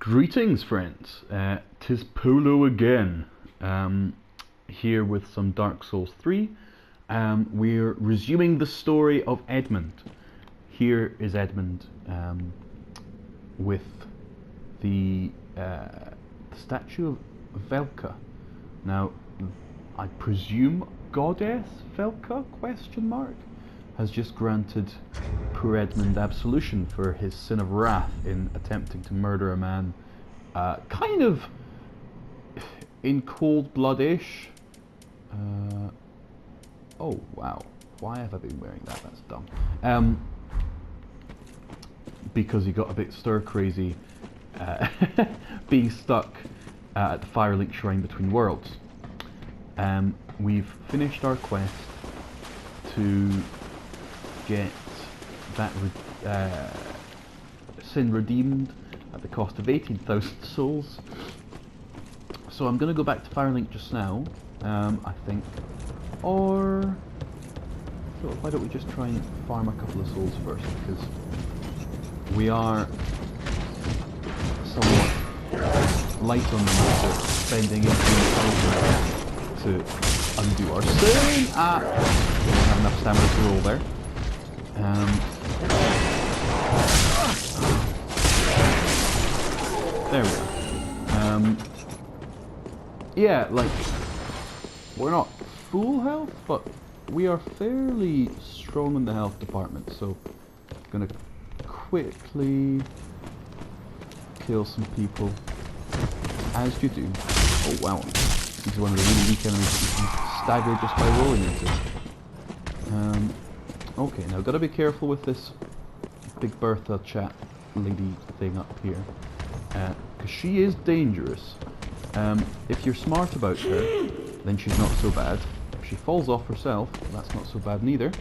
Greetings, friends. 'Tis Polo again, here with some Dark Souls 3. We're resuming the story of Edmond. Here is Edmond with the statue of Velka. Now, I presume Goddess Velka, question mark, has just granted poor Edmond absolution for his sin of wrath in attempting to murder a man, kind of in cold blood-ish. Oh wow, why have I been wearing that? That's dumb. Because he got a bit stir-crazy being stuck at the Firelink Shrine Between Worlds. We've finished our quest to get that sin redeemed at the cost of 18,000 souls. So I'm going to go back to Firelink just now, I think. Or so why don't we just try and farm a couple of souls first, because we are somewhat light on the matter, spending 18,000 to undo our sin. I don't have enough stamina to roll there. There we go. Yeah, like, we're not full health, but we are fairly strong in the health department, so I'm gonna quickly kill some people, as you do. Oh wow, this is one of the really weak enemies that you can stagger just by rolling into. Okay, now gotta be careful with this Big Bertha chat lady thing up here, because she is dangerous. If you're smart about her, then she's not so bad. If she falls off herself, that's not so bad neither.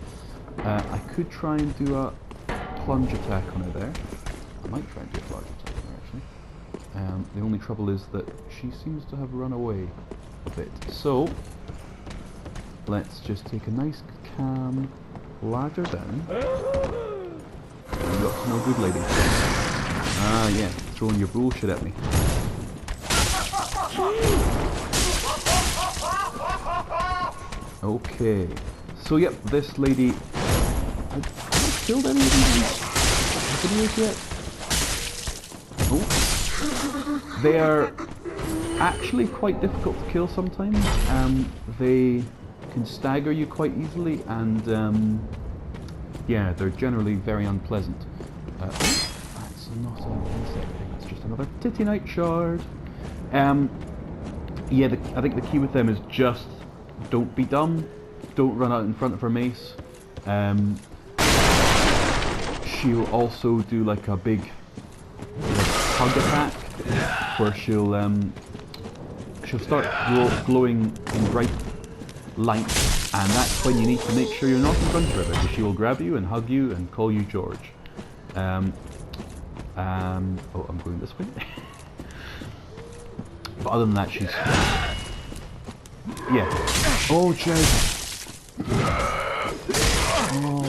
I could try and do a plunge attack on her there. I might try and do a plunge attack on her actually. The only trouble is that she seems to have run away a bit. So, let's just take a nice calm ladder down. You got no good, lady. Ah, yeah, throwing your bullshit at me. Okay, so yep, this lady. I haven't killed any of these videos yet. Oh, they are actually quite difficult to kill sometimes. They can stagger you quite easily, and yeah, they're generally very unpleasant. That's not an insect thing, that's just another titanite shard. Yeah, I think the key with them is just don't be dumb, don't run out in front of her mace. She'll also do like a big hug attack, where she'll start glowing in bright light, and that's when you need to make sure you're not in front of her, because she will grab you and hug you and call you George. Oh, I'm going this way. But other than that, she's... Yeah. Oh, Jesus. Oh.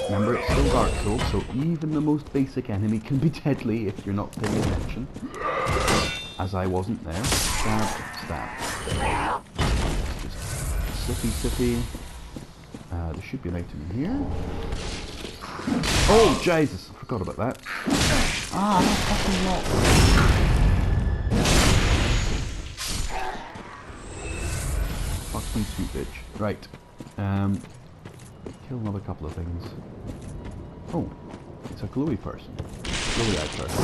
Remember, it's still Dark Souls, so even the most basic enemy can be deadly if you're not paying attention. As I wasn't there. Stab, stab. Just sippy. There should be an item in here. Oh, Jesus! I forgot about that. Ah, no fucking lot. Fuck me too, bitch. Right. Kill another couple of things. Oh, it's a glowy person. Glowy-eyed person.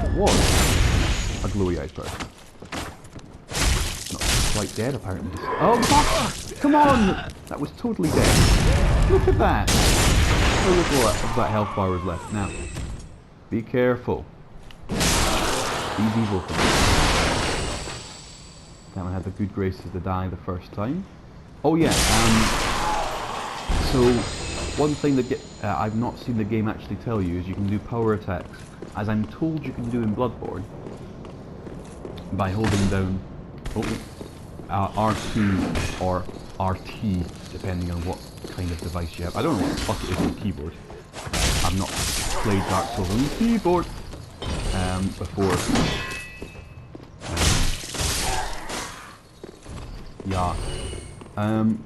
It was a glowy-eyed person. Not quite dead, apparently. Oh, fuck! Come on! That was totally dead. Look at that! How little of that health bar was left. Now, be careful. These evil things. That one had the good graces to die the first time. Oh yeah, so one thing that I've not seen the game actually tell you is you can do power attacks, as I'm told you can do in Bloodborne, by holding down R2 or RT, depending on what kind of device you have. I don't know what the fuck it is on the keyboard. I've not played Dark Souls on the keyboard before. Yeah.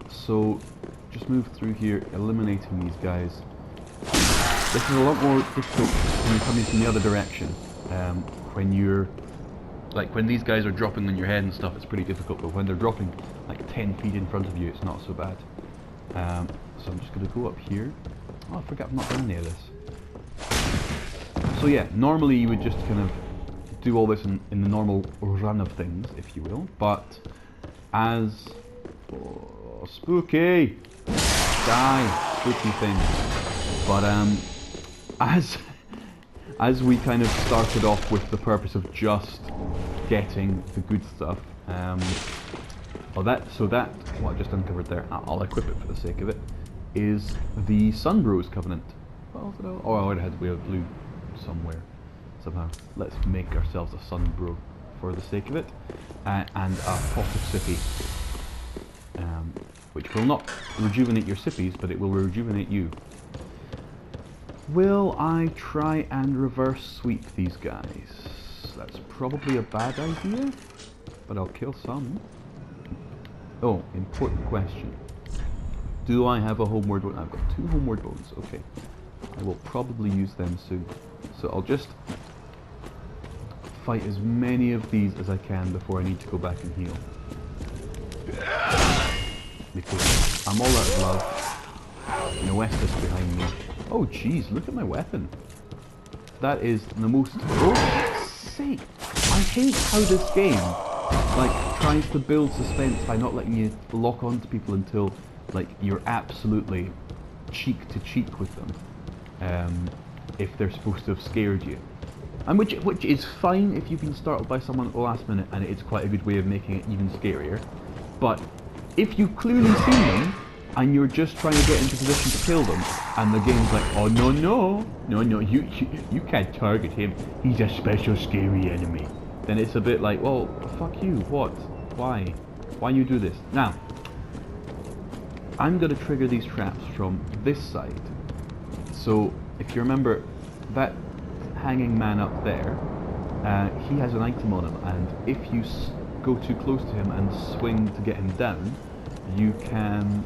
So just move through here, eliminating these guys. This is a lot more difficult when you're coming from the other direction. When you're like when these guys are dropping on your head and stuff, it's pretty difficult. But when they're dropping like 10 feet in front of you, it's not so bad. So I'm just going to go up here. Oh, I forgot I've not done any of this. So yeah, normally you would just kind of do all this in the normal run of things, if you will. But as spooky, die, spooky thing. But as we kind of started off with the purpose of just getting the good stuff. What I just uncovered there, I'll equip it for the sake of it, is the Sunbros Covenant. Oh, I already had we have blue somewhere, somehow. Let's make ourselves a Sunbro for the sake of it, and a pot of sippy, which will not rejuvenate your sippies, but it will rejuvenate you. Will I try and reverse sweep these guys? That's probably a bad idea, but I'll kill some. Oh, important question. Do I have a homeward bone? I've got 2 homeward bones. Okay. I will probably use them soon. So I'll just fight as many of these as I can before I need to go back and heal. Because I'm all out of love. Noestus behind me. Oh jeez, look at my weapon. That is the most... Oh, for sake! I hate how this game tries to build suspense by not letting you lock onto people until you're absolutely cheek to cheek with them. If they're supposed to have scared you. And which is fine if you've been startled by someone at the last minute, and it's quite a good way of making it even scarier. But if you've clearly seen them, and you're just trying to get into position to kill them, and the game's like, oh no, you can't target him, he's a special scary enemy. Then it's a bit like, well, fuck you, what? Why you do this? Now, I'm going to trigger these traps from this side. So, if you remember, that hanging man up there, he has an item on him, and if you go too close to him and swing to get him down, you can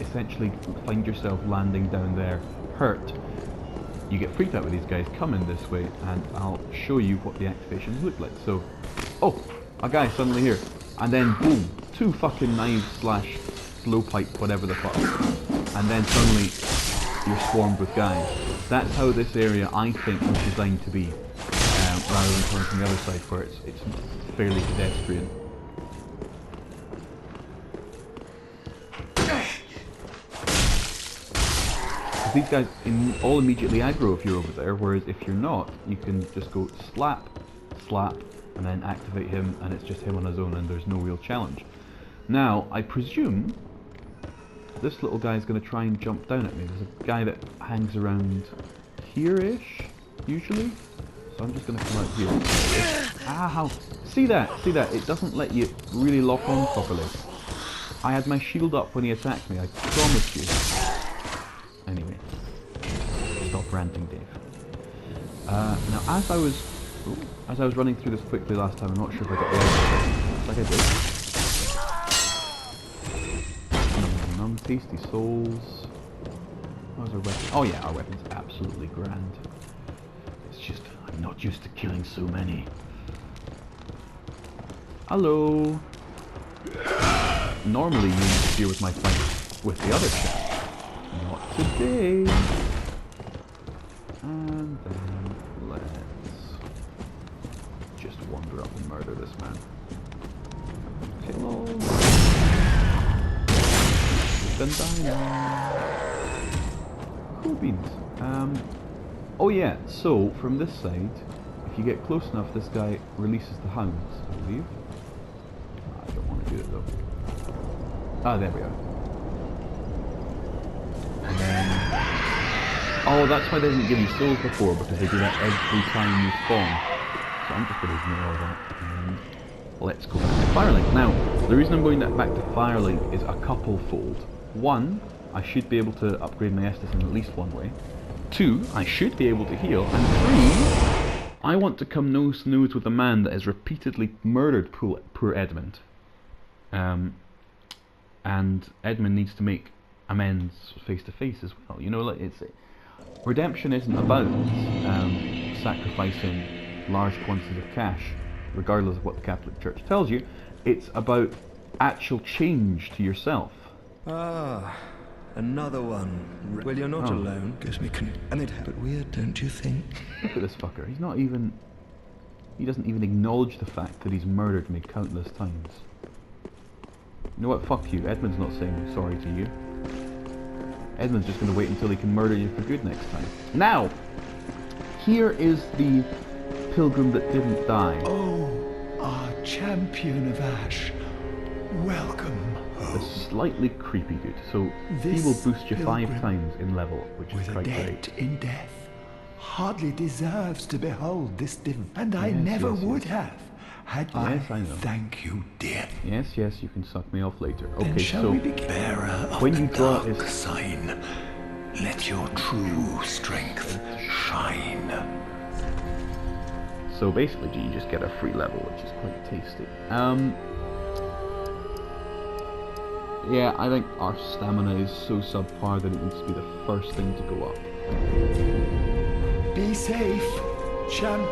essentially find yourself landing down there hurt. You get freaked out with these guys, come in this way, and I'll show you what the activations look like. So, oh, a guy suddenly here, and then boom, 2 fucking knives slash blowpipe, whatever the fuck, and then suddenly you're swarmed with guys. That's how this area, I think, was designed to be, rather than coming from the other side where it's fairly pedestrian. These guys all immediately aggro if you're over there, whereas if you're not, you can just go slap, and then activate him, and it's just him on his own, and there's no real challenge. Now, I presume this little guy is going to try and jump down at me. There's a guy that hangs around here-ish, usually. So I'm just going to come out here. Ah, how? See that? It doesn't let you really lock on properly. I had my shield up when he attacked me, I promise you. Anyway, stop ranting, Dave. Now, as I was running through this quickly last time, I'm not sure if I got the looks like I did. Num, tasty souls. How's our weapon? Oh yeah, our weapon's absolutely grand. It's just I'm not used to killing so many. Hello. Normally you interfere with my fight with the other chap. Not today. And then let's just wander up and murder this man. Kill all. Then die now. Cool beans. Oh yeah, so from this side, if you get close enough, this guy releases the hounds, I believe. I don't want to do it though. Ah, there we are. And then... Oh, that's why they didn't give you souls before, because they do that every time you spawn. So I'm just going to ignore all that, and let's go back to Firelink. Now, the reason I'm going back to Firelink is a couple-fold. One, I should be able to upgrade my Estus in at least one way. 2, I should be able to heal, and 3, I want to come nose to nose with a man that has repeatedly murdered poor Edmond. And Edmond needs to make amends face to face as well. You know, like redemption isn't about sacrificing large quantities of cash, regardless of what the Catholic Church tells you. It's about actual change to yourself. Ah, another one. Well, you're not alone. Gives me and it's a bit weird, don't you think? Look at this fucker. He's not even... He doesn't even acknowledge the fact that he's murdered me countless times. You know what? Fuck you. Edmund's not saying sorry to you. Edmund's just going to wait until he can murder you for good next time. Now, here is the pilgrim that didn't die. Oh, our champion of Ash. Welcome home. It's slightly creepy good. So he will boost you 5 times in level, which is quite great. With a debt in death, hardly deserves to behold this and I never would have. Had I know. Thank you, dear. Yes, you can suck me off later. Then okay, shall so we be bearer of when the you draw dark sign, let your true strength shine. So basically, you just get a free level, which is quite tasty. Yeah, I think our stamina is so subpar that it needs to be the first thing to go up. Be safe, champ.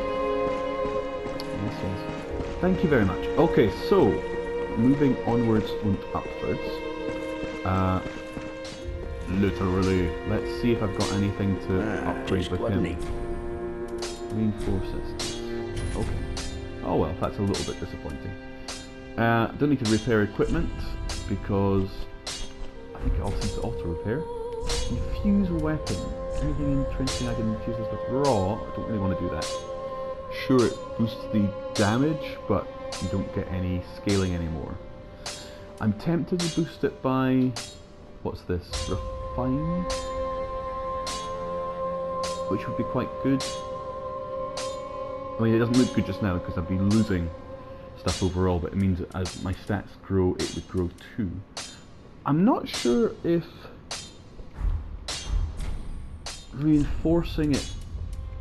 Yes. Thank you very much. Okay, so moving onwards and upwards. Literally. Let's see if I've got anything to upgrade with him. Reinforce systems. Okay. Oh well, that's a little bit disappointing. Don't need to repair equipment because I think it all seems to auto repair. Infuse weapon. Anything interesting I can infuse this with raw? I don't really want to do that. Sure, it boosts the damage, but you don't get any scaling anymore. I'm tempted to boost it by... what's this? Refine? Which would be quite good. I mean, it doesn't look good just now because I've been losing stuff overall, but it means that as my stats grow, it would grow too. I'm not sure if reinforcing it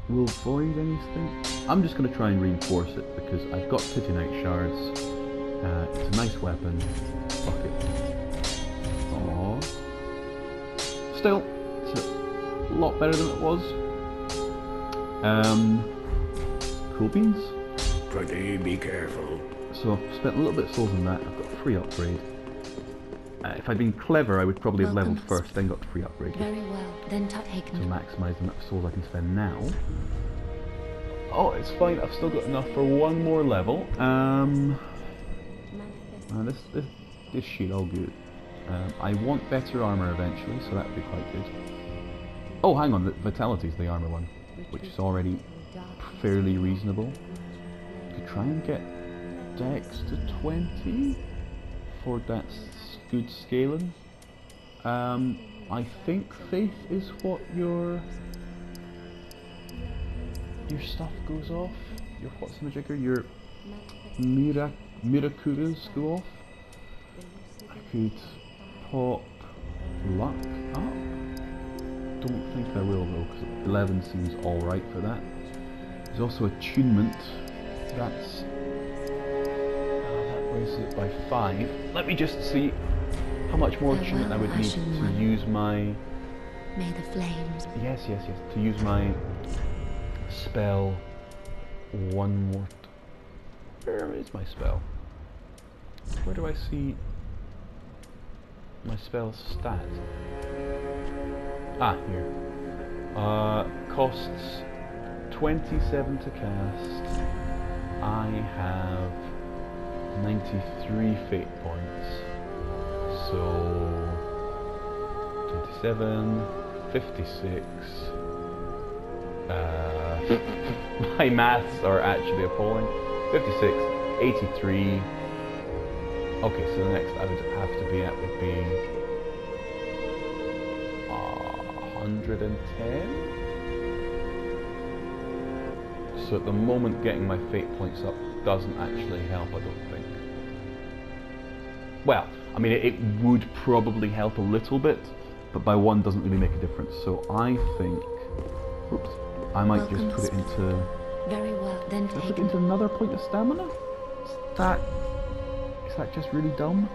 will void anything. I'm just going to try and reinforce it because I've got Titanite shards. It's a nice weapon. Fuck it. Aww. Still, it's a lot better than it was. Cool beans. Pretty be careful. So I've spent a little bit of souls on that. I've got a free upgrade. If I'd been clever, I would probably have leveled first, then got the free upgrade. Very well, then to maximise the amount of souls I can spend now. Oh, it's fine. I've still got enough for one more level. This shit all good. I want better armour eventually, so that would be quite good. Oh, hang on. Vitality is the armour one, which is already fairly reasonable. Could try and get Dex to 20 for that good scaling. I think Faith is what your stuff goes off. Your what's the majigger? Your Miracuras go off. I could pop luck up. Don't think I will though, because 11 seems alright for that. There's also attunement. That's that raises it by 5. Let me just see how much more attunement I would need to use my... May the flames... Yes. To use my spell one more... Where is my spell? Where do I see my spell stat? Ah, here. Costs 27 to cast. I have 93 fate points. So 27, 56. My maths are actually appalling. 56, 83. Okay, so the next I would have to be at would be 110. So at the moment getting my fate points up doesn't actually help, I don't think. Well, I mean it would probably help a little bit, but by 1 doesn't really make a difference. So I think Oops. I might just put it into... Very well, then Should I take put it into another point of stamina? Is that just really dumb?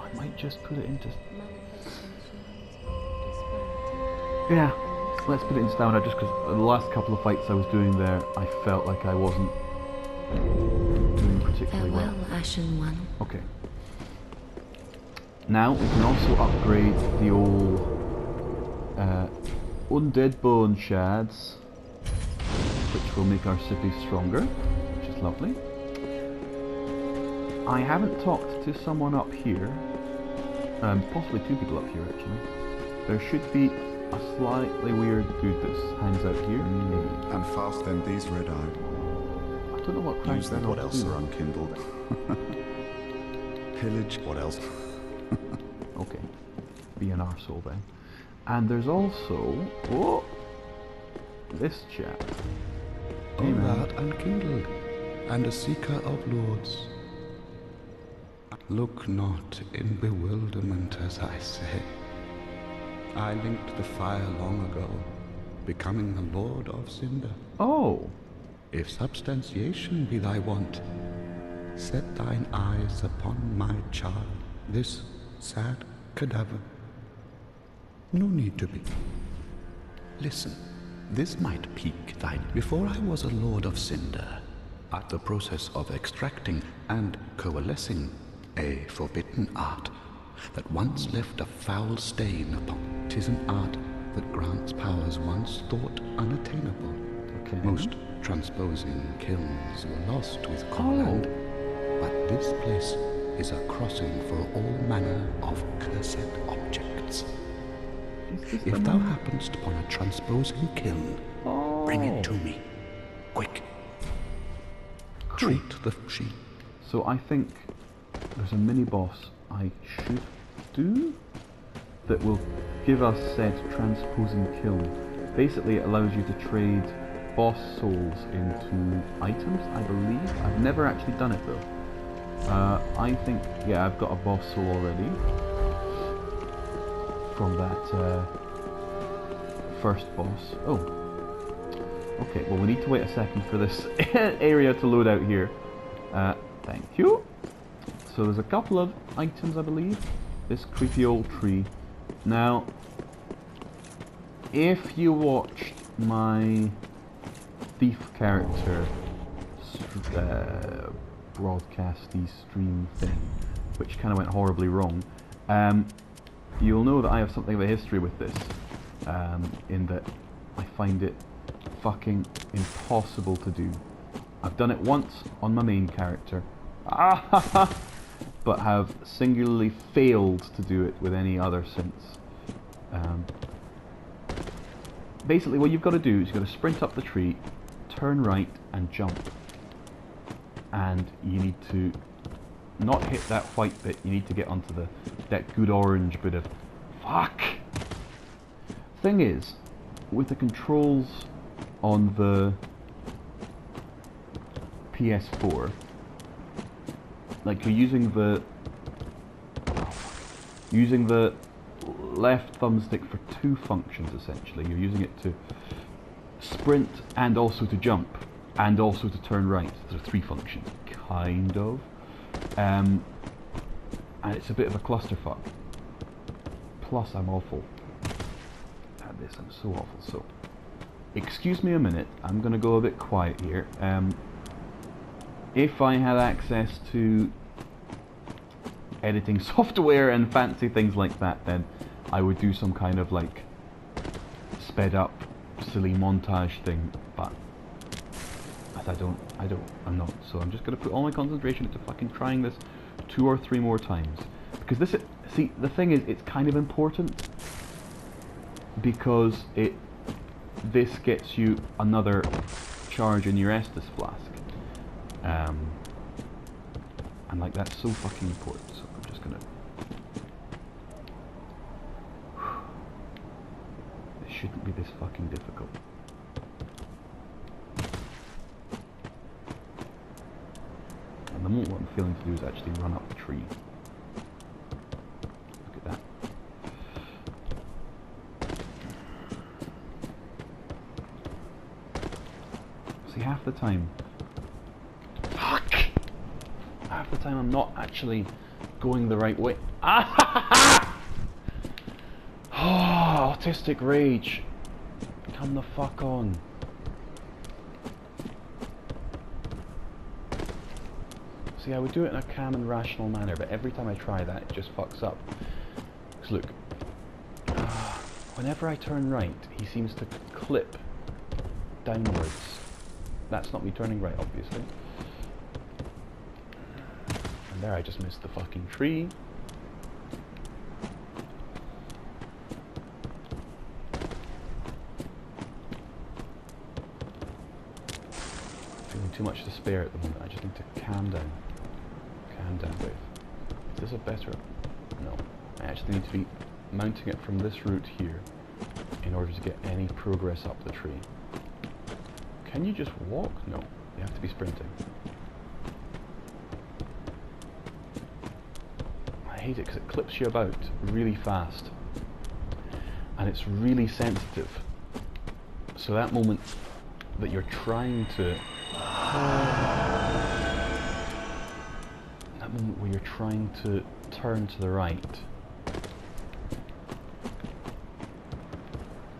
I might just put it into... Yeah, let's put it in stamina just because the last couple of fights I was doing there, I felt like I wasn't doing particularly well. Farewell, Ashen One. Okay. Now we can also upgrade the old undead bone shards, which will make our city stronger, which is lovely. I haven't talked to someone up here, possibly two people up here actually. There should be a slightly weird dude that hangs out here. And fast then these red-eyed. I don't know what crank Use them. What else are unkindled? Pillage. What else? Okay, be an arsehole then. And there's also this chap. Hey, thou unkindled, and a seeker of lords. Look not in bewilderment as I say. I linked the fire long ago, becoming the Lord of Cinder. Oh! If substantiation be thy want, set thine eyes upon my child, this sad cadaver. No need to be. Listen, this might pique thine. Before I was a Lord of Cinder, at the process of extracting and coalescing a forbidden art that once left a foul stain upon. 'Tis an art that grants powers once thought unattainable. Okay. Most transposing kilns were lost with Corland, but this place is a crossing for all manner of cursed objects. If thou happenest upon a transposing kiln, bring it to me. Quick. Cool. Treat the sheep. So I think there's a mini-boss I should do that will give us said transposing kiln. Basically it allows you to trade boss souls into items, I believe. I've never actually done it though. I think, yeah, I've got a boss soul already from that first boss. Oh. Okay, well we need to wait a second for this area to load out here. Thank you. So there's a couple of items I believe. This creepy old tree. Now, if you watched my thief character broadcasty stream thing, which kind of went horribly wrong, you'll know that I have something of a history with this, in that I find it fucking impossible to do. I've done it once on my main character, but have singularly failed to do it with any other since. Basically what you've got to do is you've got to sprint up the tree, turn right and jump. And you need to not hit that white bit, you need to get onto that good orange bit of... Fuck! Thing is, with the controls on the PS4, like you're using the left thumbstick for two functions essentially. You're using it to sprint and also to jump and also to turn right. There are three functions, kind of. And it's a bit of a clusterfuck. Plus I'm awful at this, I'm so awful. So, excuse me a minute, I'm gonna go a bit quiet here. If I had access to editing software and fancy things like that, then I would do some kind of like sped up silly montage thing, but as I'm not, so I'm just gonna put all my concentration into fucking trying this 2 or 3 more times, because this, see, the thing is, it's kind of important, because this gets you another charge in your Estus flask. And like that's so fucking important, so I'm just gonna... It shouldn't be this fucking difficult. And the moment what I'm feeling to do is actually run up the tree. Look at that. half the time. Fuck! Half the time I'm not actually going the right way. Ah! Oh, autistic rage. Come the fuck on. See, I would do it in a calm and rational manner, but every time I try that, it just fucks up. Because look, whenever I turn right, he seems to clip downwards. That's not me turning right, obviously. And there I just missed the fucking tree. Feeling too much to spare at the moment. I just need to calm down. Calm down, wait. Is this a better... No. I actually need to be mounting it from this route here in order to get any progress up the tree. Can you just walk? No. You have to be sprinting. I hate it because it clips you about really fast. And it's really sensitive. So that moment that you're trying to... that moment where you're trying to turn to the right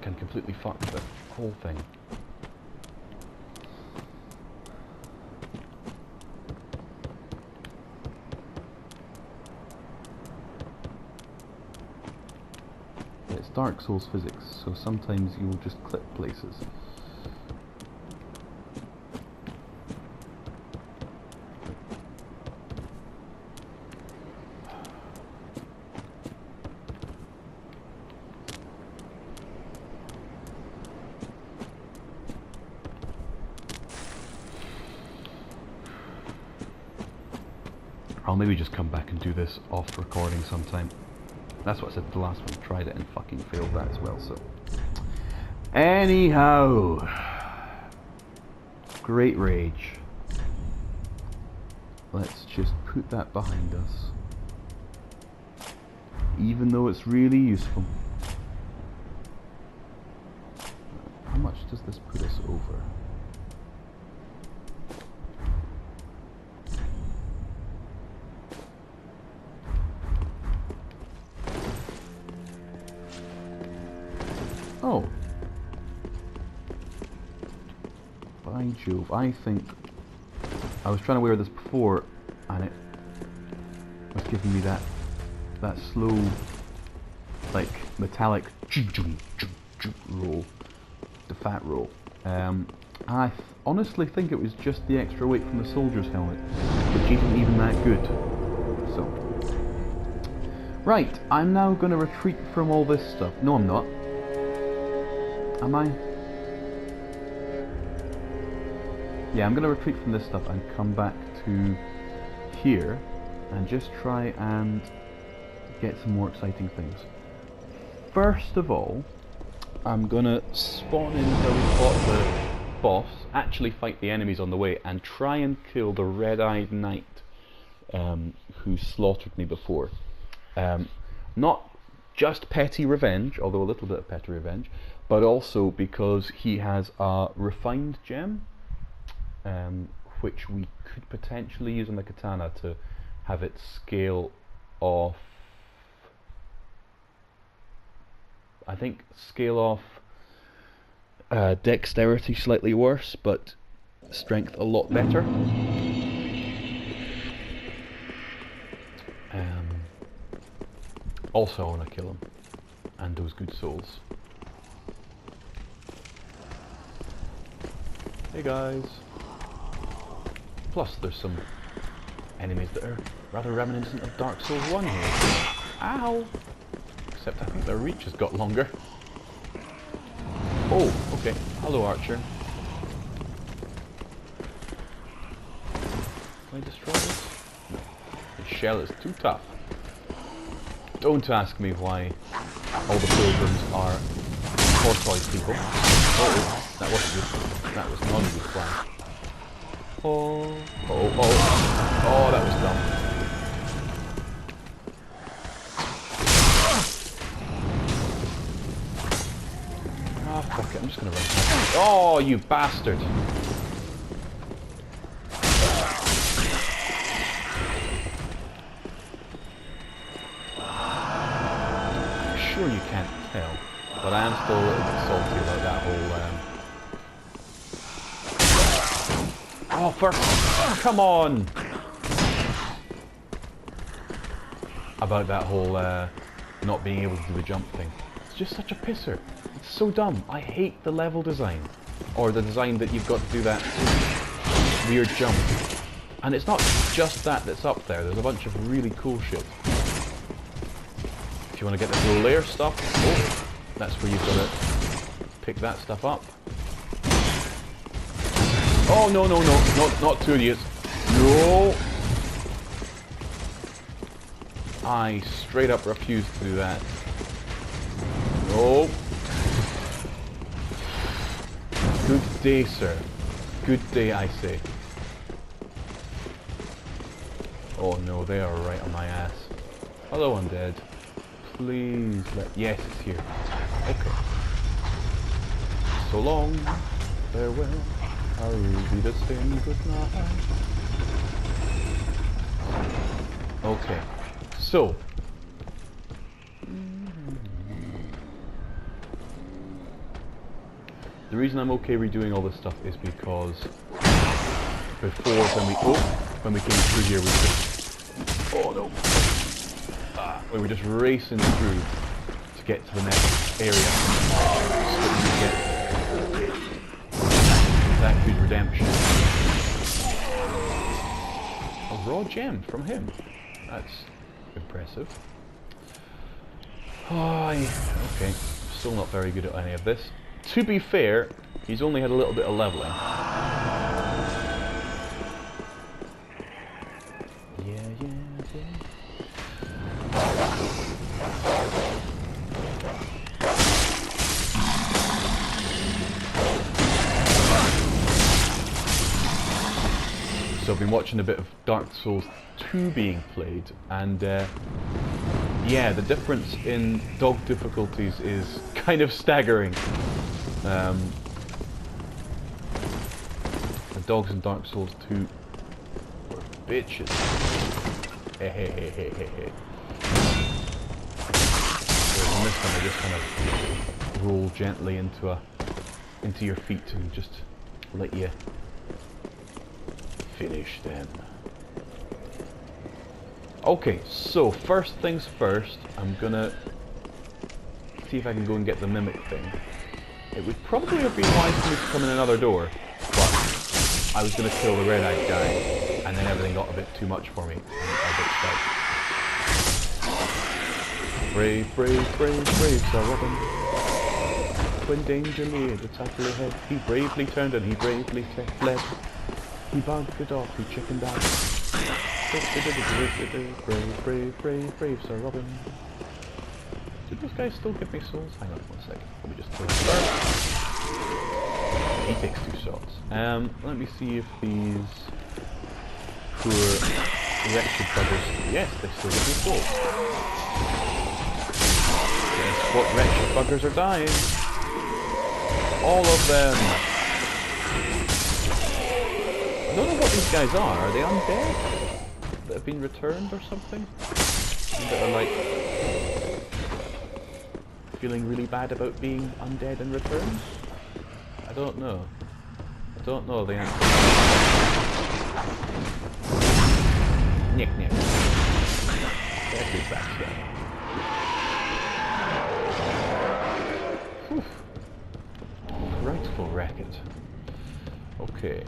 can completely fuck the whole thing. It's Dark Souls physics, so sometimes you'll just clip places. I'll maybe just come back and do this off recording sometime. That's what I said the last one. Tried it and fucking failed that as well, so. Anyhow. Great rage. Let's just put that behind us. Even though it's really useful. How much does this put us over? Oh. By Jove, I think I was trying to wear this before and it was giving me that slow, like, metallic roll, the fat roll. I honestly think it was just the extra weight from the soldier's helmet, which isn't even that good. So. Right, I'm now going to retreat from all this stuff. No, I'm not. Am I? Yeah, I'm going to retreat from this stuff and come back to here and just try and get some more exciting things. First of all, I'm going to spawn in where we fought the boss, actually fight the enemies on the way, and try and kill the red-eyed knight who slaughtered me before. Not just petty revenge, although a little bit of petty revenge, but also because he has a refined gem, which we could potentially use on the katana to have it scale off. I think scale off dexterity slightly worse, but strength a lot better. Also, I want to kill him and those good souls. Hey guys. Plus there's some enemies that are rather reminiscent of Dark Souls 1 here. Ow! Except I think their reach has got longer. Oh, okay. Hello, Archer. Can I destroy this? No. The shell is too tough. Don't ask me why all the pilgrims are tortoise people. Oh, that wasn't good. That was not a good plan. Oh, that was dumb. Ah, fuck it, I'm just gonna run past. Oh, you bastard! sure you can't tell, but I am still a little bit salty about that whole... Oh, come on! About that whole not being able to do the jump thing. It's just such a pisser. It's so dumb. I hate the level design. Or the design that you've got to do that weird jump. And it's not just that that's up there. There's a bunch of really cool shit. If you want to get the blue layer stuff, oh, that's where you've got to pick that stuff up. Oh, no, not 2 idiots. No! I straight up refuse to do that. No! Good day, sir. Good day, I say. Oh no, they are right on my ass. Hello, undead. Please let... Yes, it's here. Okay. So long. Farewell. I'll be the same goodnight. Okay. So. The reason I'm okay redoing all this stuff is because before, when we came through here, we just... Oh no! We were just racing through to get to the next area. So that we get that good redemption. A raw gem from him. That's impressive. Oh, okay. Still not very good at any of this. To be fair, he's only had a little bit of leveling. Yeah. So I've been watching a bit of Dark Souls 2 being played, and yeah, the difference in dog difficulties is kind of staggering. The dogs in Dark Souls 2 were bitches. Whereas in this one, they just kind of roll gently into your feet and just let you finish them. Okay, so first things first, I'm gonna see if I can go and get the mimic thing. It would probably have been wise for me to come in another door, but I was gonna kill the red-eyed guy, and then everything got a bit too much for me. A bit stuck. Brave, Sir Robin. When danger neared, attacker ahead, he bravely turned and he bravely fled. He bugged off, he chickened out. Brave, Sir Robin. Did this guy still give me souls? Hang on 1 second. Let me just kill him first. He takes 2 shots. Let me see if these poor wretched buggers... Yes, they still give me souls. Guess what wretched buggers are dying? All of them! I don't know what these guys are. Are they undead? That have been returned or something? That are like... feeling really bad about being undead and returned? I don't know. I don't know the answer. Nick. That is back there. Rightful racket. Okay.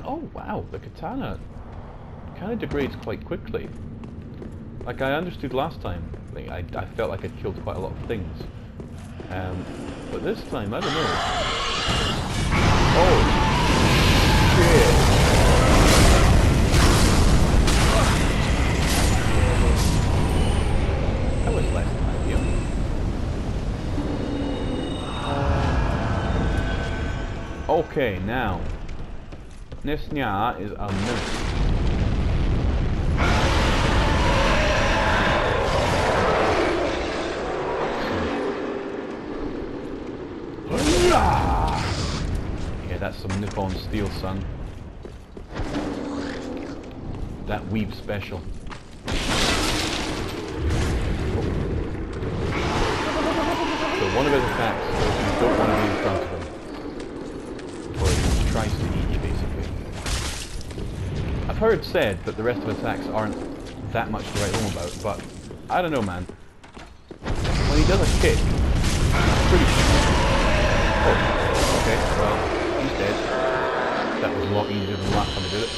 Oh wow, the katana kind of degrades quite quickly. Like I understood last time, like, I felt like I'd killed quite a lot of things. But this time, I don't know. Oh! Shit! That was less than ideal. Okay, now. Nesnya is a mimic. Yeah, that's some Nippon steel, son. That weeb special. heard said that the rest of attacks aren't that much to write home about, but I don't know, man. When he does a kick, it's pretty... Oh, okay, well, he's dead. That was a lot easier than the last time I did it.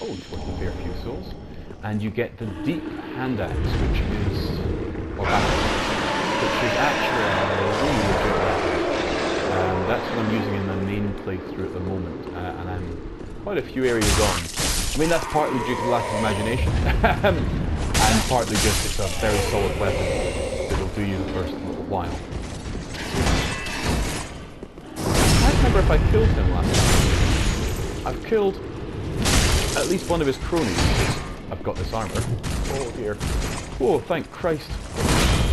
Oh, he's worth a fair few souls. And you get the deep hand axe, which is... or battle, which is actually a really legit weapon. That's what I'm using in my main playthrough at the moment, and I'm quite a few areas on. I mean, that's partly due to lack of imagination, and partly just it's a very solid weapon that will do you the first little while. I can't remember if I killed him last time. I've killed at least one of his cronies, because I've got this armor. Oh dear. Oh, thank Christ.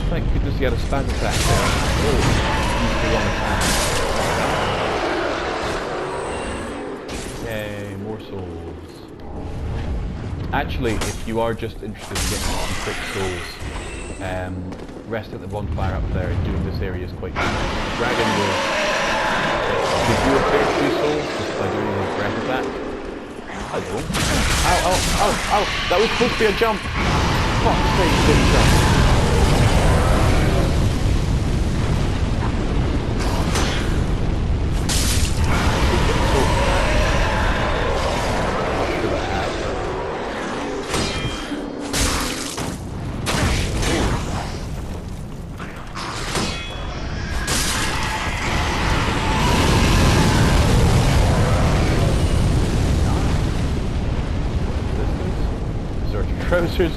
Thank goodness he had a spaz attack there. Oh, used the wrong attack. Yay, more souls. Actually, if you are just interested in getting some quick souls, rest at the bonfire up there and doing this area is quite easy. The dragon will give you a fair few souls just by doing his breath attack. Hello. Ow, ow, ow, ow! That was supposed to be a jump! Fuck's sake, didn't jump. Trousers.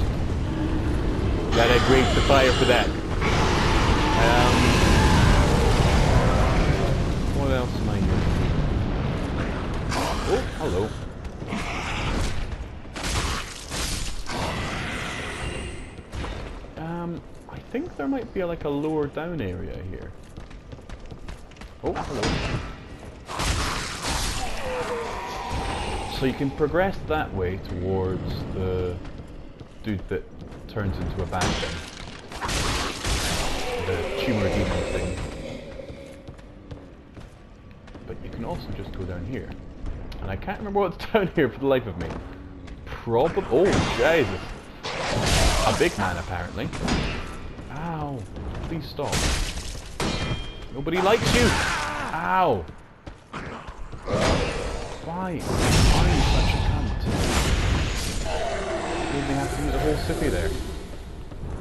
Glad I grazed the fire for that. What else am I doing? Oh, hello. I think there might be like a lower down area here. Oh, hello. So you can progress that way towards the dude that turns into a bad thing. The tumor demon thing. But you can also just go down here. And I can't remember what's down here for the life of me. Probably... Oh, Jesus. A big man, apparently. Ow. Please stop. Nobody likes you! Ow! Why? Why are you such a cunt? Made me have to use a whole sippy there.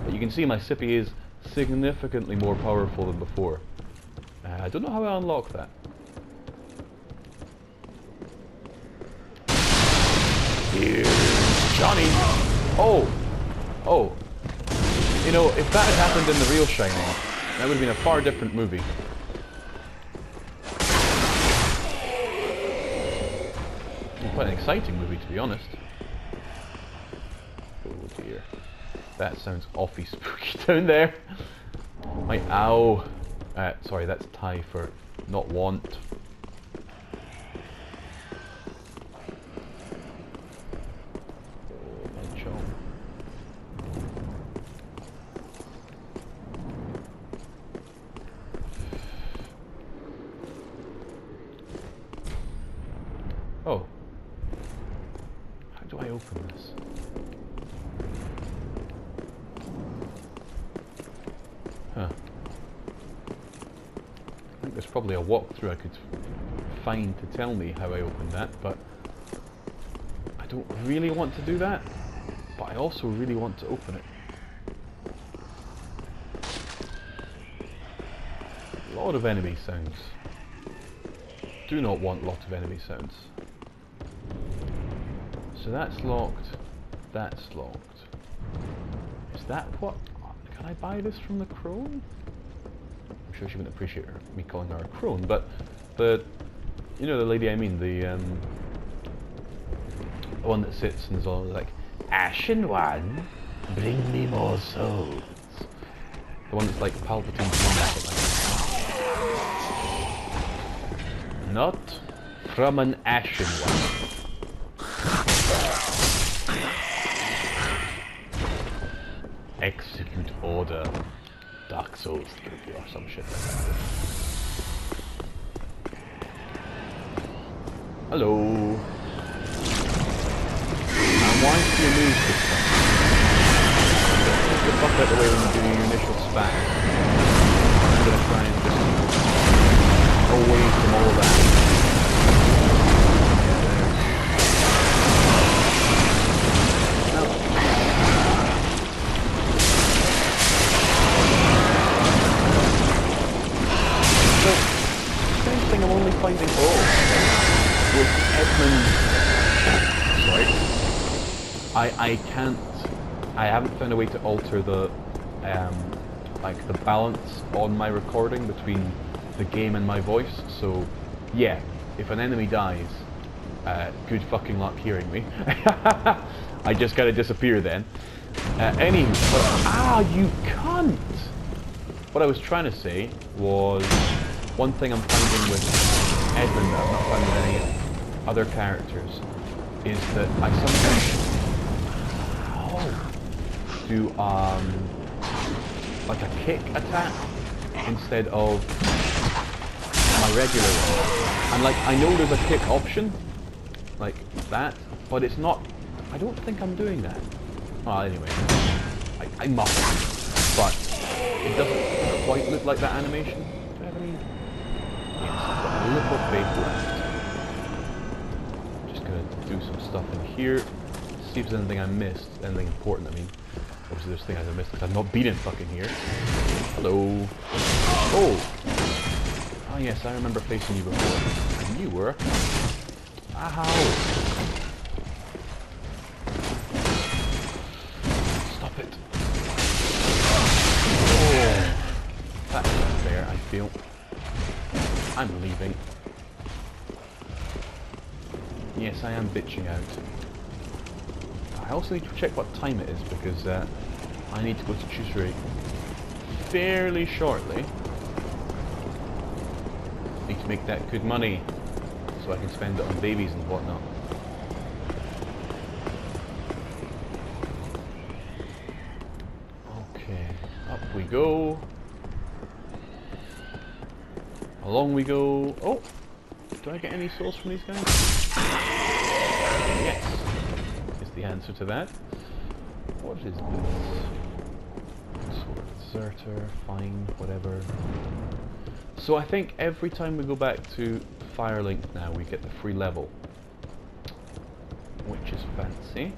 But you can see my sippy is significantly more powerful than before. I don't know how I unlock that. Here's Johnny! Oh! Oh! You know, if that had happened in the real Shining, that would have been a far different movie. Quite an exciting movie, to be honest. Oh dear. That sounds awfully spooky down there. My ow. Sorry, that's Thai for not want. Oh, my chum. Oh. How do I open this? Huh. I think there's probably a walkthrough I could find to tell me how I opened that, but I don't really want to do that, but I also really want to open it. A lot of enemy sounds. Do not want lots of enemy sounds. So that's locked. That's locked. Is that what? Can I buy this from the crone? I'm sure she wouldn't appreciate me calling her a crone, but the, you know the lady I mean, the one that sits and is all like, Ashen One, bring me more souls. The one that's like Palpatine's mom or something. Not from an Ashen One. Execute order. Dark Souls 3 or some shit like that. Hello. Why do you move this time? Get the fuck out of the way when you do your initial spat. I'm gonna try and just away from all that. Yeah, there. Now, so, strange thing I'm only finding with Edmond. Sorry. I haven't found a way to alter the like the balance on my recording between the game and my voice. So yeah, if an enemy dies, good fucking luck hearing me. I just gotta disappear then. Anywho, you cunt! What I was trying to say was one thing I'm finding with Edmund that I've not found with any other characters is that I sometimes do like a kick attack instead of my regular one. And like I know there's a kick option like that, but it's not. I don't think I'm doing that. Well, anyway, I must, but it doesn't quite look like that animation. Do I have any? Yes, I've got a little faith left. Just gonna do some stuff in here. See if there's anything I missed, anything important. I mean, obviously there's things I missed because I've not been in fucking here. Hello. Oh. Ah yes, I remember facing you before. And you were. Ow. Stop it. Oh. That's not fair, I feel. I'm leaving. Yes, I am bitching out. I also need to check what time it is because I need to go to Chusuri fairly shortly. Need to make that good money so I can spend it on babies and whatnot. Okay, up we go. Along we go. Oh, do I get any souls from these guys? Yes. The answer to that. What is this? Sort of deserter, fine, whatever. So I think every time we go back to Firelink now we get the free level, which is fancy.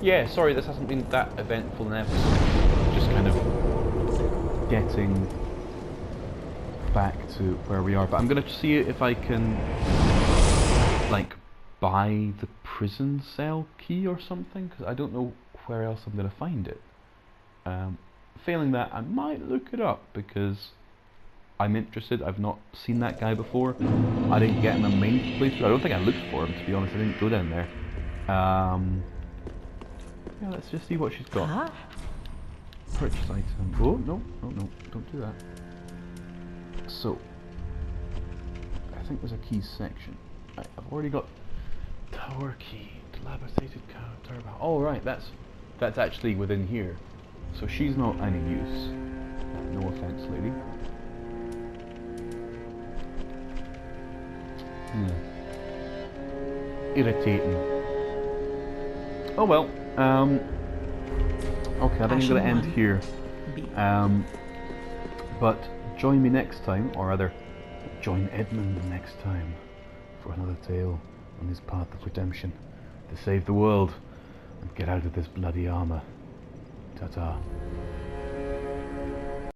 Yeah, sorry, this hasn't been that eventful an episode. Just kind of getting back to where we are, but I'm gonna see if I can like buy the prison cell key or something, because I don't know where else I'm gonna find it. Failing that, I might look it up because I'm interested. I've not seen that guy before. I didn't get in the main playthrough. I don't think I looked for him, to be honest. I didn't go down there. Yeah, let's just see what she's got. Purchase item. Oh no, don't do that. So, I think there's a key section. Right, I've already got tower key, dilapidated tower. Oh right, that's actually within here. So she's not any use. No offense, lady. Irritating. Oh well. Okay, I think I'm gonna end here. But join me next time, or rather, join Edmond next time for another tale on his path of redemption to save the world and get out of this bloody armor. Ta-ta.